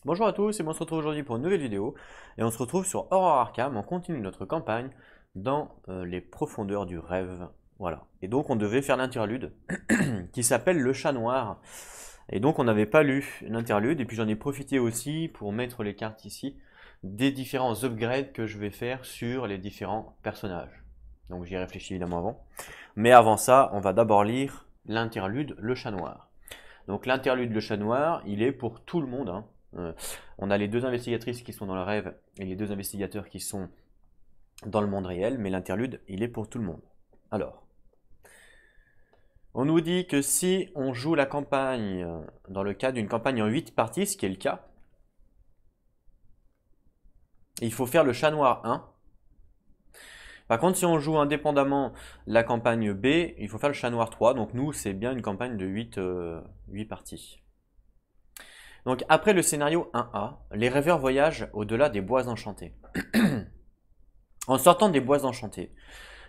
Bonjour à tous et on se retrouve aujourd'hui pour une nouvelle vidéo et on se retrouve sur Horror Arkham, on continue notre campagne dans les profondeurs du rêve. Voilà. Et donc on devait faire l'interlude qui s'appelle Le Chat Noir. Et donc on n'avait pas lu l'interlude et puis j'en ai profité aussi pour mettre les cartes ici des différents upgrades que je vais faire sur les différents personnages. Donc j'y ai réfléchi évidemment avant. Mais avant ça, on va d'abord lire l'interlude Le Chat Noir. Donc l'interlude Le Chat Noir, il est pour tout le monde, hein. On a les deux investigatrices qui sont dans le rêve et les deux investigateurs qui sont dans le monde réel, mais l'interlude, il est pour tout le monde. Alors, on nous dit que si on joue la campagne dans le cas d'une campagne en 8 parties, ce qui est le cas, il faut faire le Chat Noir 1. Par contre, si on joue indépendamment la campagne B, il faut faire le Chat Noir 3. Donc nous, c'est bien une campagne de 8 parties. Donc après le scénario 1A, les rêveurs voyagent au-delà des bois enchantés. En sortant des bois enchantés,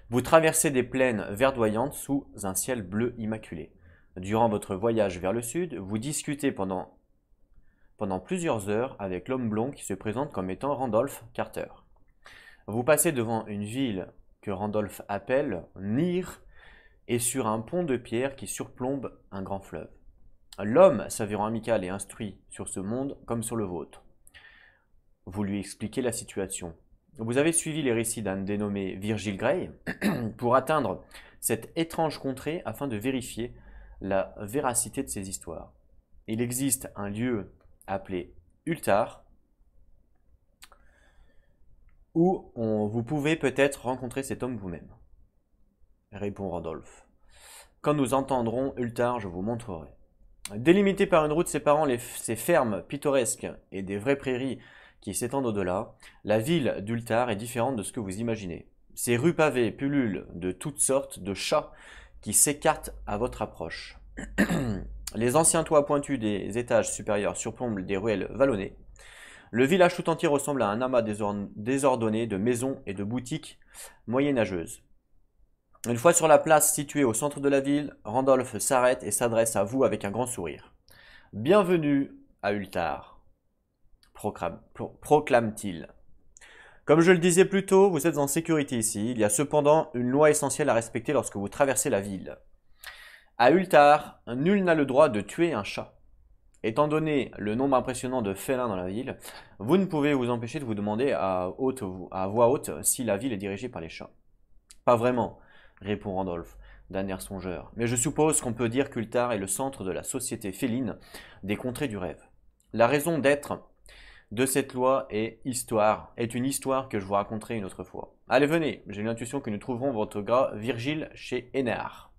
vous traversez des plaines verdoyantes sous un ciel bleu immaculé. Durant votre voyage vers le sud, vous discutez pendant plusieurs heures avec l'homme blond qui se présente comme étant Randolph Carter. Vous passez devant une ville que Randolph appelle Nir et sur un pont de pierre qui surplombe un grand fleuve. L'homme s'avérant amical et instruit sur ce monde comme sur le vôtre. Vous lui expliquez la situation. Vous avez suivi les récits d'un dénommé Virgil Grey pour atteindre cette étrange contrée afin de vérifier la véracité de ces histoires. Il existe un lieu appelé Ultar où vous pouvez peut-être rencontrer cet homme vous-même. Répond Randolph. Quand nous entendrons Ultar, je vous montrerai. Délimité par une route séparant ces fermes pittoresques et des vraies prairies qui s'étendent au-delà, la ville d'Ultar est différente de ce que vous imaginez. Ces rues pavées pullulent de toutes sortes de chats qui s'écartent à votre approche. Les anciens toits pointus des étages supérieurs surplombent des ruelles vallonnées. Le village tout entier ressemble à un amas désordonné de maisons et de boutiques moyenâgeuses. Une fois sur la place située au centre de la ville, Randolph s'arrête et s'adresse à vous avec un grand sourire. Bienvenue à Ultar, proclame-t-il. Comme je le disais plus tôt, vous êtes en sécurité ici. Il y a cependant une loi essentielle à respecter lorsque vous traversez la ville. À Ultar, nul n'a le droit de tuer un chat. Étant donné le nombre impressionnant de félins dans la ville, vous ne pouvez vous empêcher de vous demander à voix haute si la ville est dirigée par les chats. Pas vraiment, répond Randolph, d'un air songeur. Mais je suppose qu'on peut dire qu'Ultar est le centre de la société féline des contrées du rêve. La raison d'être de cette loi est une histoire que je vous raconterai une autre fois. Allez, venez, j'ai l'intuition que nous trouverons votre gras Virgile chez Hénard.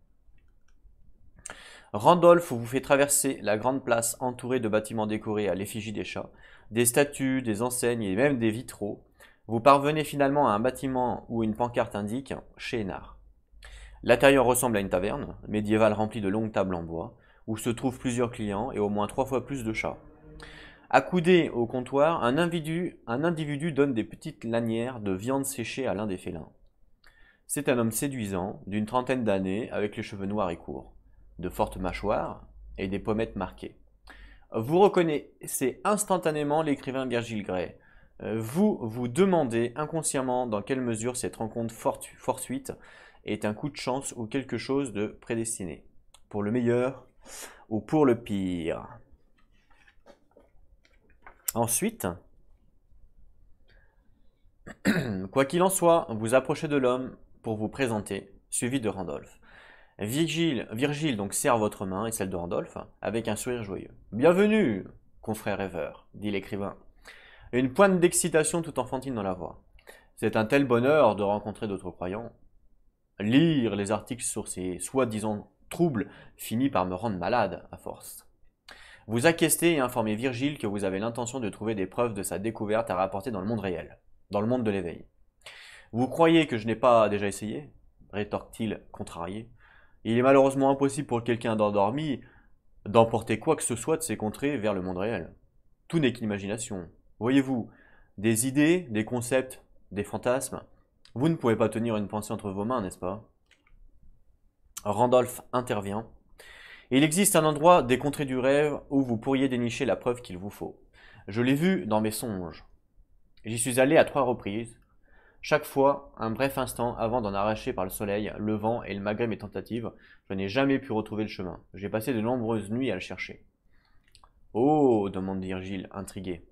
Randolph vous fait traverser la grande place entourée de bâtiments décorés à l'effigie des chats, des statues, des enseignes et même des vitraux. Vous parvenez finalement à un bâtiment où une pancarte indique « Chez Hénard ». L'intérieur ressemble à une taverne, médiévale remplie de longues tables en bois, où se trouvent plusieurs clients et au moins 3 fois plus de chats. Accoudé au comptoir, un individu donne des petites lanières de viande séchée à l'un des félins. C'est un homme séduisant, d'une trentaine d'années, avec les cheveux noirs et courts, de fortes mâchoires et des pommettes marquées. Vous reconnaissez instantanément l'écrivain Virgil Grey. Vous vous demandez inconsciemment dans quelle mesure cette rencontre fortuite est un coup de chance ou quelque chose de prédestiné. Pour le meilleur ou pour le pire. Ensuite, quoi qu'il en soit, vous approchez de l'homme pour vous présenter, suivi de Randolph. Virgile donc serre votre main et celle de Randolph avec un sourire joyeux. Bienvenue, confrère rêveur, dit l'écrivain. Une pointe d'excitation tout enfantine dans la voix. C'est un tel bonheur de rencontrer d'autres croyants. Lire les articles sur ces soi-disant troubles finit par me rendre malade à force. Vous acquiescez et informez Virgile que vous avez l'intention de trouver des preuves de sa découverte à rapporter dans le monde réel, dans le monde de l'éveil. Vous croyez que je n'ai pas déjà essayé rétorque-t-il contrarié. Il est malheureusement impossible pour quelqu'un d'endormi d'emporter quoi que ce soit de ces contrées vers le monde réel. Tout n'est qu'imagination. Voyez-vous, des idées, des concepts, des fantasmes. Vous ne pouvez pas tenir une pensée entre vos mains, n'est-ce pas? Randolph intervient. Il existe un endroit des contrées du rêve où vous pourriez dénicher la preuve qu'il vous faut. Je l'ai vu dans mes songes. J'y suis allé à 3 reprises. Chaque fois, un bref instant avant d'en arracher par le soleil, le vent et malgré mes tentatives, je n'ai jamais pu retrouver le chemin. J'ai passé de nombreuses nuits à le chercher. Oh, demande Virgile, intrigué.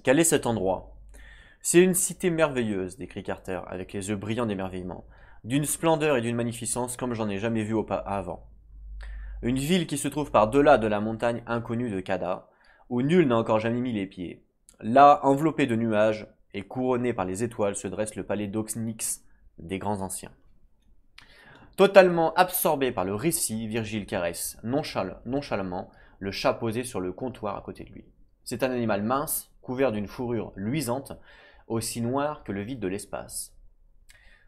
Quel est cet endroit? C'est une cité merveilleuse, décrit Carter, avec les yeux brillants d'émerveillement, d'une splendeur et d'une magnificence comme j'en ai jamais vu auparavant. Une ville qui se trouve par-delà de la montagne inconnue de Kada, où nul n'a encore jamais mis les pieds. Là, enveloppé de nuages et couronné par les étoiles, se dresse le palais d'Oxnix des grands anciens. Totalement absorbé par le récit, Virgile caresse nonchalamment le chat posé sur le comptoir à côté de lui. C'est un animal mince, couvert d'une fourrure luisante, aussi noire que le vide de l'espace.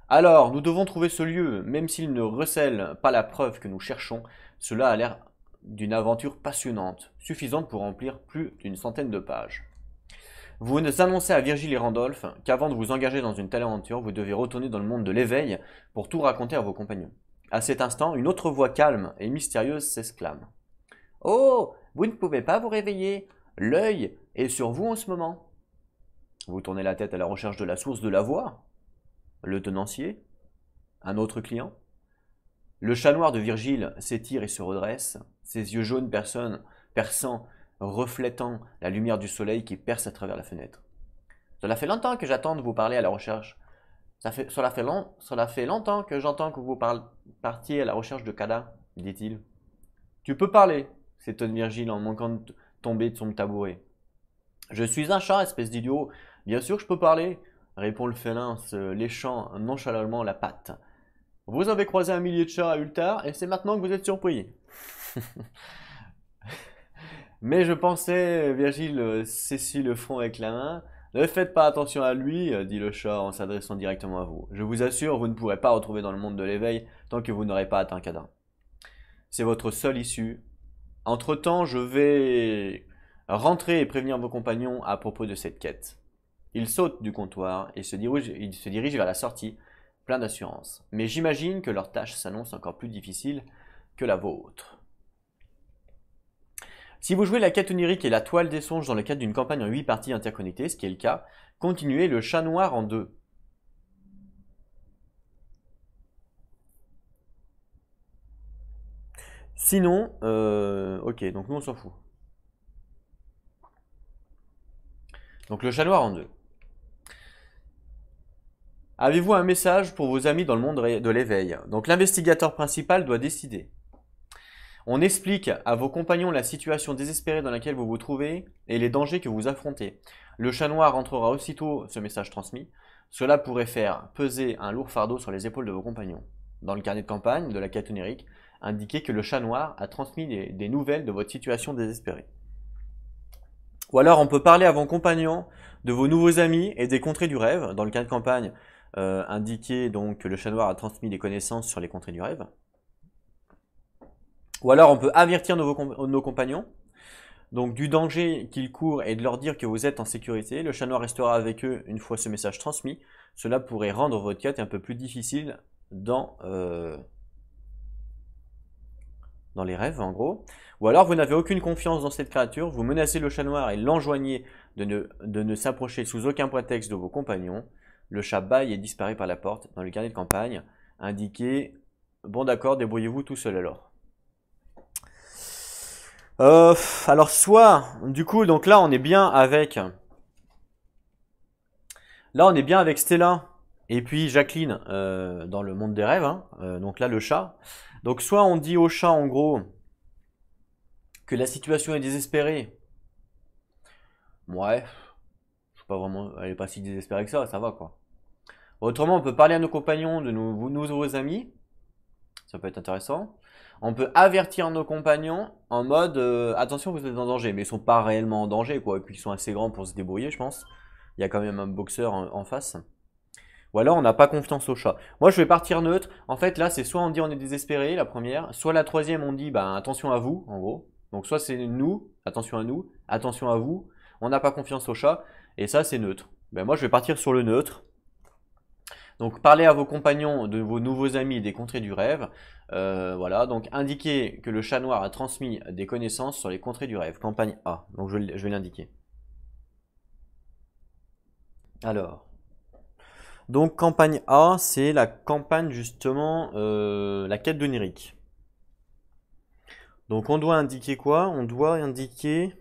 Alors, nous devons trouver ce lieu, même s'il ne recèle pas la preuve que nous cherchons, cela a l'air d'une aventure passionnante, suffisante pour remplir plus d'une centaine de pages. Vous nous annoncez à Virgile et Randolph qu'avant de vous engager dans une telle aventure, vous devez retourner dans le monde de l'éveil pour tout raconter à vos compagnons. À cet instant, une autre voix calme et mystérieuse s'exclame. Oh, vous ne pouvez pas vous réveiller. L'œil est sur vous en ce moment. Vous tournez la tête à la recherche de la source de la voix. Le tenancier? Un autre client? Le chat noir de Virgile s'étire et se redresse, ses yeux jaunes perçants, reflétant la lumière du soleil qui perce à travers la fenêtre. Cela fait longtemps que j'attends de vous parler à la recherche. Cela fait longtemps que j'entends que vous partiez à la recherche de Kada, dit-il. Tu peux parler, s'étonne Virgile en manquant de tomber de son tabouret. Je suis un chat, espèce d'idiot. Bien sûr que je peux parler, répond le félin, se léchant nonchalamment la patte. Vous avez croisé un millier de chats à Ultar et c'est maintenant que vous êtes surpris. Mais je pensais, Virgile s'essuie le front avec la main. Ne faites pas attention à lui, dit le chat en s'adressant directement à vous. Je vous assure, vous ne pourrez pas retrouver dans le monde de l'éveil tant que vous n'aurez pas atteint Kada. C'est votre seule issue. Entre-temps, je vais rentrer et prévenir vos compagnons à propos de cette quête. Il saute du comptoir et se dirige vers la sortie, plein d'assurance. Mais j'imagine que leur tâche s'annonce encore plus difficile que la vôtre. Si vous jouez la quête onirique et la toile des songes dans le cadre d'une campagne en 8 parties interconnectées, ce qui est le cas, continuez le chat noir en 2. Sinon, ok, donc nous on s'en fout. Donc le chat noir en 2. Avez-vous un message pour vos amis dans le monde de l'éveil? Donc l'investigateur principal doit décider. On explique à vos compagnons la situation désespérée dans laquelle vous vous trouvez et les dangers que vous affrontez. Le chat noir rentrera aussitôt ce message transmis. Cela pourrait faire peser un lourd fardeau sur les épaules de vos compagnons. Dans le carnet de campagne de la quête onirique, indiquez que le chat noir a transmis des nouvelles de votre situation désespérée. Ou alors on peut parler à vos compagnons de vos nouveaux amis et des contrées du rêve. Dans le carnet de campagne, indiquez donc que le chat noir a transmis des connaissances sur les contrées du rêve. Ou alors on peut avertir nos compagnons donc du danger qu'ils courent et de leur dire que vous êtes en sécurité. Le chat noir restera avec eux une fois ce message transmis. Cela pourrait rendre votre quête un peu plus difficile dans les rêves en gros. Ou alors vous n'avez aucune confiance dans cette créature, vous menacez le chat noir et l'enjoignez de ne s'approcher sous aucun prétexte de vos compagnons. Le chat bâille et disparaît par la porte. Dans le carnet de campagne, indiquez « Bon d'accord, débrouillez-vous tout seul alors ». Alors soit, du coup, donc là on est bien avec Stella et puis Jacqueline dans le monde des rêves, hein, donc là le chat. Donc soit on dit au chat en gros que la situation est désespérée. Ouais, je sais pas vraiment, elle est pas si désespérée que ça va quoi. Autrement on peut parler à nos compagnons de nos nouveaux amis, ça peut être intéressant. On peut avertir nos compagnons en mode attention vous êtes en danger, mais ils sont pas réellement en danger quoi, et puis ils sont assez grands pour se débrouiller je pense. Il y a quand même un boxeur en face. Ou alors on n'a pas confiance au chat. Moi je vais partir neutre. En fait là c'est soit on dit on est désespéré la première, soit la troisième on dit bah attention à vous en gros. Donc soit c'est nous, attention à vous, on n'a pas confiance au chat, et ça c'est neutre. Ben moi je vais partir sur le neutre. Donc parlez à vos compagnons de vos nouveaux amis des contrées du rêve. Voilà, donc indiquez que le chat noir a transmis des connaissances sur les contrées du rêve. Campagne A. Donc je vais l'indiquer. Alors, donc campagne A, c'est la campagne justement, la quête d'Oniric. Donc on doit indiquer quoi? On doit indiquer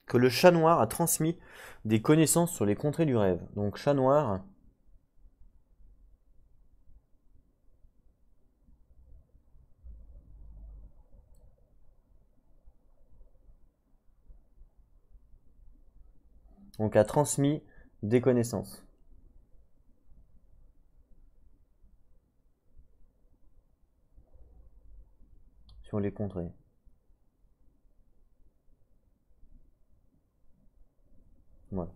que le chat noir a transmis des connaissances sur les contrées du rêve. Donc chat noir. Donc a transmis des connaissances sur les contrées. Voilà.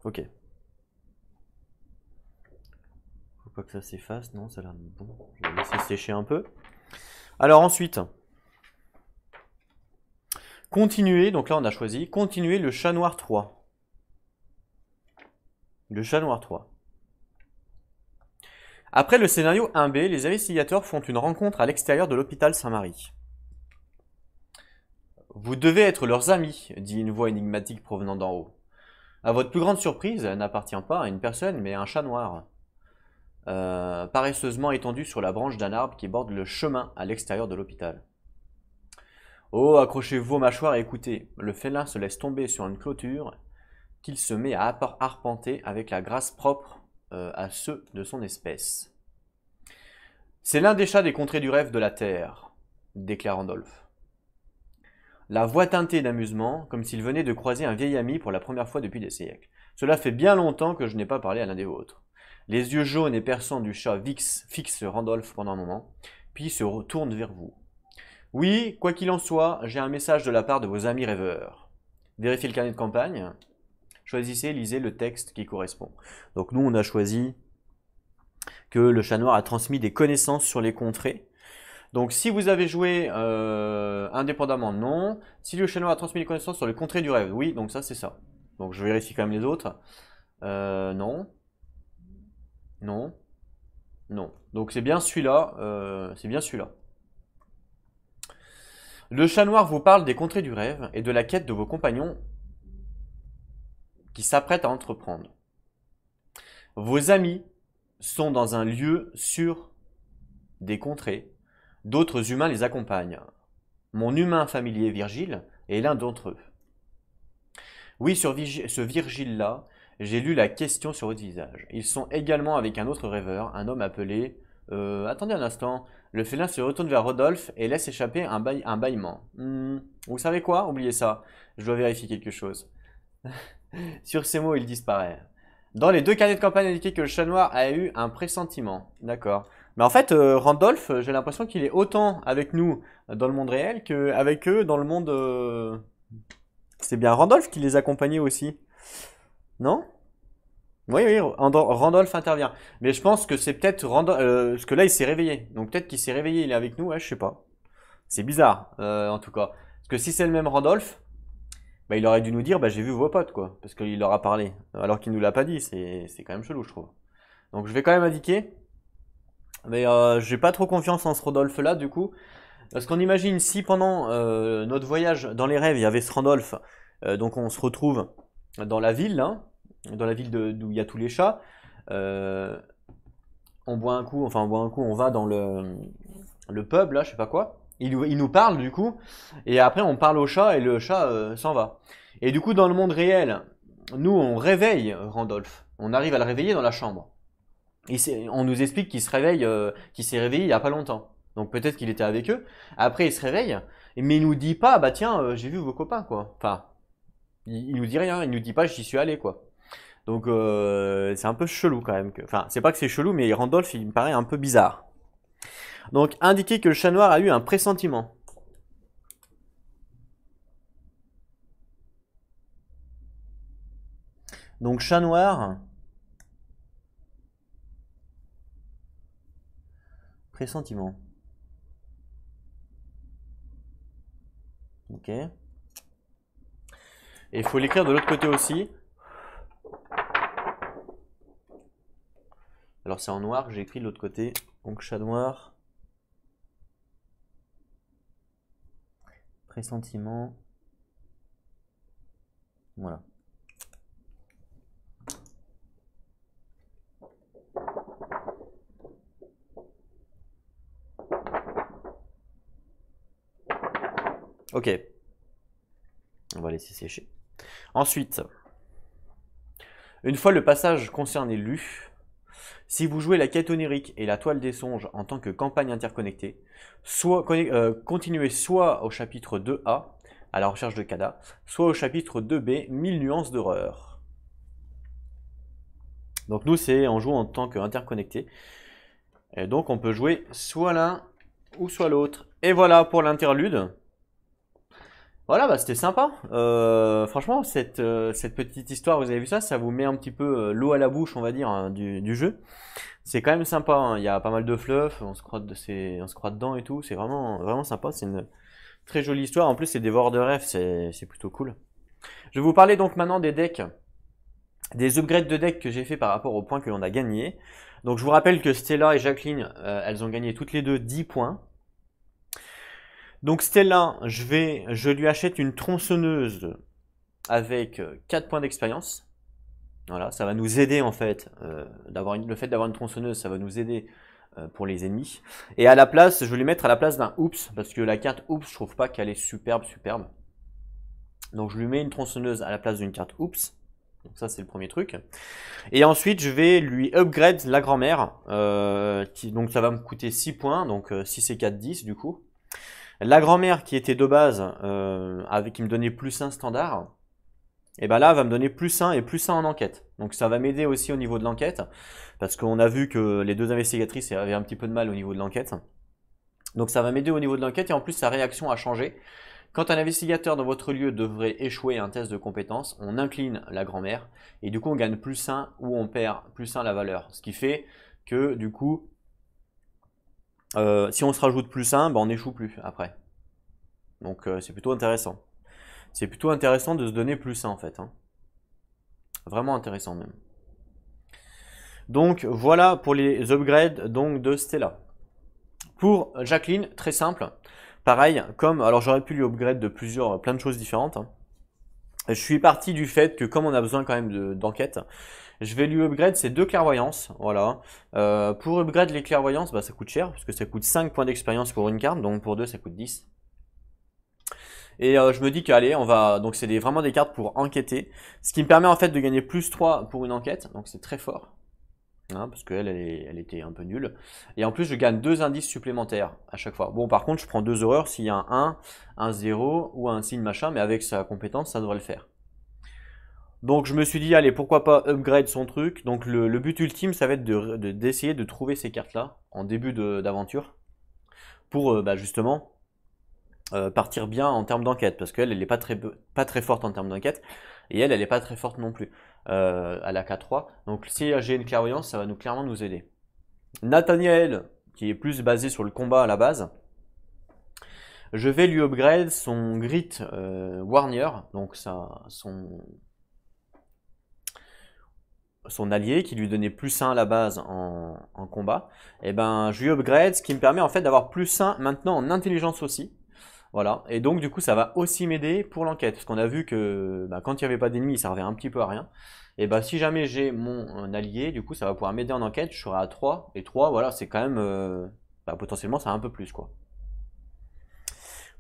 Ok. Faut pas que ça s'efface, non, ça a l'air bon. Je vais laisser sécher un peu. Alors ensuite, continuer, donc là on a choisi, continuer le chat noir 3. Le chat noir 3. Après le scénario 1B, les investigateurs font une rencontre à l'extérieur de l'hôpital Saint-Marie. Vous devez être leurs amis, dit une voix énigmatique provenant d'en haut. À votre plus grande surprise, elle n'appartient pas à une personne, mais à un chat noir, paresseusement étendu sur la branche d'un arbre qui borde le chemin à l'extérieur de l'hôpital. Oh, accrochez-vous aux mâchoires et écoutez, le félin se laisse tomber sur une clôture qu'il se met à arpenter avec la grâce propre à ceux de son espèce. C'est l'un des chats des contrées du rêve de la Terre, déclare Randolph. La voix teintée d'amusement, comme s'il venait de croiser un vieil ami pour la première fois depuis des siècles. Cela fait bien longtemps que je n'ai pas parlé à l'un des vôtres. Les yeux jaunes et perçants du chat fixent Randolph pendant un moment, puis se retournent vers vous. Oui, quoi qu'il en soit, j'ai un message de la part de vos amis rêveurs. Vérifiez le carnet de campagne. Choisissez, lisez le texte qui correspond. Donc nous, on a choisi que le chat noir a transmis des connaissances sur les contrées. Donc si vous avez joué indépendamment, non. Si le chat noir a transmis des connaissances sur les contrées du rêve, oui, donc ça c'est ça. Donc je vérifie quand même les autres. Non. Non. Non. Donc c'est bien celui-là. C'est bien celui-là. Le chat noir vous parle des contrées du rêve et de la quête de vos compagnons qui s'apprêtent à entreprendre. Vos amis sont dans un lieu sûr des contrées. D'autres humains les accompagnent. Mon humain familier Virgile est l'un d'entre eux. Oui, sur ce Virgile-là, j'ai lu la question sur votre visage. Ils sont également avec un autre rêveur, un homme appelé... attendez un instant. Le félin se retourne vers Rodolphe et laisse échapper un bâillement. Vous savez quoi? Oubliez ça. Je dois vérifier quelque chose. Sur ces mots, il disparaît. Dans les deux carnets de campagne indiqué que le chat noir a eu un pressentiment. D'accord. Mais en fait, Randolph, j'ai l'impression qu'il est autant avec nous dans le monde réel qu'avec eux dans le monde... C'est bien Randolph qui les accompagnait aussi. Non? Oui, oui, Randolph intervient. Mais je pense que c'est peut-être Randolph... parce que là, il s'est réveillé. Donc peut-être qu'il s'est réveillé, il est avec nous, ouais, je sais pas. C'est bizarre, en tout cas. Parce que si c'est le même Randolph, bah, il aurait dû nous dire, bah, j'ai vu vos potes, quoi. Parce qu'il leur a parlé. Alors qu'il nous l'a pas dit, c'est quand même chelou, je trouve. Donc je vais quand même indiquer. Mais j'ai pas trop confiance en ce Randolph là, du coup. Parce qu'on imagine si pendant notre voyage dans les rêves, il y avait ce Randolph, donc on se retrouve dans la ville, hein, dans la ville d'où il y a tous les chats. euh, on boit un coup, enfin on boit un coup, on va dans le pub, là, je sais pas quoi. Il nous parle du coup, et après on parle au chat et le chat s'en va. Et du coup, dans le monde réel, nous on réveille Randolph. On arrive à le réveiller dans la chambre. On nous explique qu'il se réveille, qu'il s'est réveillé il y a pas longtemps. Donc peut-être qu'il était avec eux. Après il se réveille, mais il nous dit pas, bah tiens, j'ai vu vos copains quoi. Enfin, il nous dit rien, il nous dit pas j'y suis allé quoi. Donc c'est un peu chelou quand même. Enfin, c'est pas que c'est chelou, mais Randolph il me paraît un peu bizarre. Donc indiquer que le chat noir a eu un pressentiment. Donc chat noir, pressentiment. Ok. Et il faut l'écrire de l'autre côté aussi. Alors c'est en noir que j'ai écrit de l'autre côté. Donc chat noir. Pressentiment. Voilà. Ok. On va laisser sécher. Ensuite, une fois le passage concerné lu, si vous jouez la quête onirique et la toile des songes en tant que campagne interconnectée, continuez soit au chapitre 2A, à la recherche de Kada, soit au chapitre 2B, 1000 nuances d'horreur. Donc nous, on joue en tant qu'interconnecté. Et donc on peut jouer soit l'un ou soit l'autre. Et voilà pour l'interlude. Voilà, bah c'était sympa. Franchement, cette petite histoire, vous avez vu ça, ça vous met un petit peu l'eau à la bouche, on va dire, hein, du jeu. C'est quand même sympa, hein. Il y a pas mal de fluff, on se croit dedans et tout. C'est vraiment, vraiment sympa. C'est une très jolie histoire. En plus, c'est des dévoreurs de rêves, c'est plutôt cool. Je vais vous parler donc maintenant des decks, des upgrades de decks que j'ai fait par rapport aux points que l'on a gagnés. Donc je vous rappelle que Stella et Jacqueline, elles ont gagné toutes les deux 10 points. Donc Stella, je lui achète une tronçonneuse avec 4 points d'expérience. Voilà, ça va nous aider en fait, le fait d'avoir une tronçonneuse, ça va nous aider pour les ennemis. Et à la place, je vais lui mettre à la place d'un Oops, parce que la carte Oops, je trouve pas qu'elle est superbe. Donc je lui mets une tronçonneuse à la place d'une carte Oops. Donc ça c'est le premier truc. Et ensuite je vais lui upgrade la grand-mère, donc ça va me coûter 6 points, donc 6 et 4, 10 du coup. La grand-mère qui était de base, qui me donnait plus 1 standard, et ben là elle va me donner plus 1 et plus 1 en enquête. Donc ça va m'aider aussi au niveau de l'enquête, parce qu'on a vu que les deux investigatrices avaient un petit peu de mal au niveau de l'enquête. Donc ça va m'aider au niveau de l'enquête, et en plus sa réaction a changé. Quand un investigateur dans votre lieu devrait échouer un test de compétence, on incline la grand-mère, et du coup on gagne plus 1 ou on perd plus 1 la valeur. Ce qui fait que du coup, si on se rajoute plus 1, ben on n'échoue plus après. Donc c'est plutôt intéressant. C'est plutôt intéressant de se donner plus 1 en fait, hein. Vraiment intéressant même. Donc voilà pour les upgrades donc, de Stella. Pour Jacqueline, très simple. Pareil, alors j'aurais pu lui upgrade de plein de choses différentes, hein. Je suis parti du fait que comme on a besoin quand même d'enquête, je vais lui upgrade ses 2 clairvoyances. Voilà. Pour upgrade les clairvoyances, bah, ça coûte cher, parce que ça coûte 5 points d'expérience pour une carte, donc pour 2 ça coûte 10. Et je me dis qu'allez, donc c'est vraiment des cartes pour enquêter, ce qui me permet en fait de gagner plus 3 pour une enquête, donc c'est très fort. Hein, parce qu'elle elle était un peu nulle. Et en plus, je gagne 2 indices supplémentaires à chaque fois. Bon, par contre, je prends 2 horreurs s'il y a un 1, un 0 ou un signe machin, mais avec sa compétence, ça devrait le faire. Donc, je me suis dit, allez, pourquoi pas upgrade son truc. Donc, le but ultime, ça va être d'essayer de trouver ces cartes-là en début d'aventure pour justement partir bien en termes d'enquête, parce qu'elle, elle n'est pas très forte en termes d'enquête. Et elle n'est pas très forte non plus à la K3. Donc si j'ai une clairvoyance, ça va clairement nous aider. Nathaniel, qui est plus basé sur le combat à la base, je vais lui upgrade son Grit Warrior, donc son allié qui lui donnait plus 1 à la base en combat. Et ben je lui upgrade, ce qui me permet en fait d'avoir plus 1 maintenant en intelligence aussi. Voilà, et donc du coup ça va aussi m'aider pour l'enquête, parce qu'on a vu que quand il n'y avait pas d'ennemis, ça servait un petit peu à rien. Et si jamais j'ai mon allié, du coup ça va pouvoir m'aider en enquête, je serai à 3, et 3, voilà, c'est quand même, potentiellement ça a un peu plus quoi.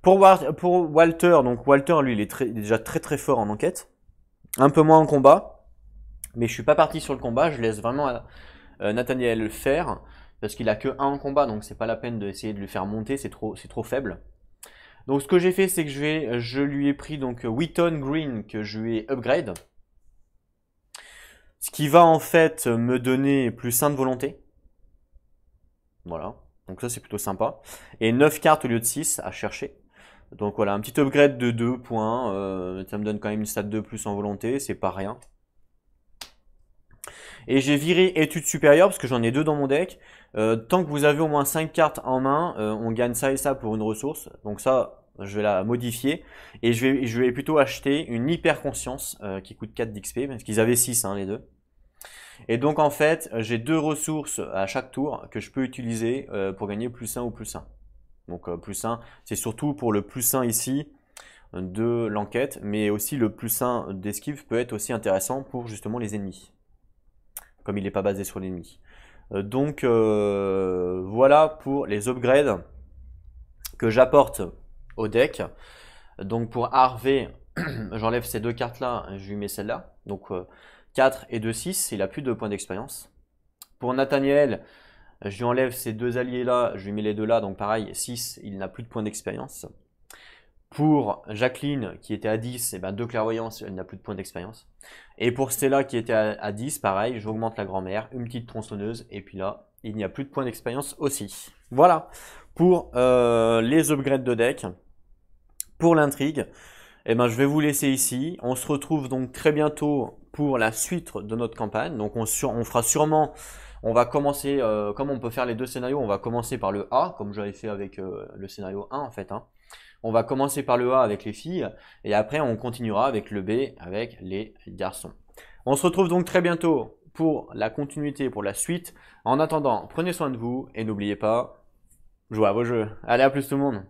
Pour Walter, donc Walter lui il est déjà très très fort en enquête, un peu moins en combat, mais je suis pas parti sur le combat, je laisse vraiment Nathaniel le faire, parce qu'il a que 1 en combat, donc c'est pas la peine d'essayer de le faire monter, c'est trop faible. Donc ce que j'ai fait, c'est que je lui ai pris donc Wheaton Green que je lui ai upgrade. Ce qui va en fait me donner plus 1 de volonté. Voilà, donc ça c'est plutôt sympa. Et 9 cartes au lieu de 6 à chercher. Donc voilà, un petit upgrade de 2 points. Ça me donne quand même une stat de plus en volonté, c'est pas rien. Et j'ai viré études supérieures parce que j'en ai 2 dans mon deck. Tant que vous avez au moins 5 cartes en main, on gagne ça et ça pour une ressource. Donc ça, je vais la modifier et je vais plutôt acheter une hyper conscience qui coûte 4 d'XP parce qu'ils avaient 6 hein, les deux. Et donc en fait, j'ai 2 ressources à chaque tour que je peux utiliser pour gagner plus 1 ou plus 1. Donc plus 1, c'est surtout pour le plus 1 ici de l'enquête, mais aussi le plus 1 d'esquive peut être aussi intéressant pour justement les ennemis, comme il n'est pas basé sur l'ennemi. Donc voilà pour les upgrades que j'apporte au deck. Donc pour Harvey, j'enlève ces deux cartes là, je lui mets celle-là. Donc 4 et 2, 6, il a plus de points d'expérience. Pour Nathaniel, je lui enlève ces deux alliés là, je lui mets les deux là, donc pareil, 6, il n'a plus de points d'expérience. Pour Jacqueline qui était à 10, et ben 2 clairvoyances, elle n'a plus de points d'expérience. Et pour Stella qui était à 10, pareil, j'augmente la grand-mère, une petite tronçonneuse, et puis là, il n'y a plus de points d'expérience aussi. Voilà pour les upgrades de deck. Pour l'intrigue, eh ben, je vais vous laisser ici. On se retrouve donc très bientôt pour la suite de notre campagne. Donc on fera sûrement, on va commencer, comme on peut faire les deux scénarios, on va commencer par le A, comme j'avais fait avec le scénario 1 en fait. Hein. On va commencer par le A avec les filles, et après on continuera avec le B, avec les garçons. On se retrouve donc très bientôt pour la continuité, pour la suite. En attendant, prenez soin de vous, et n'oubliez pas, jouez à vos jeux. Allez, à plus tout le monde!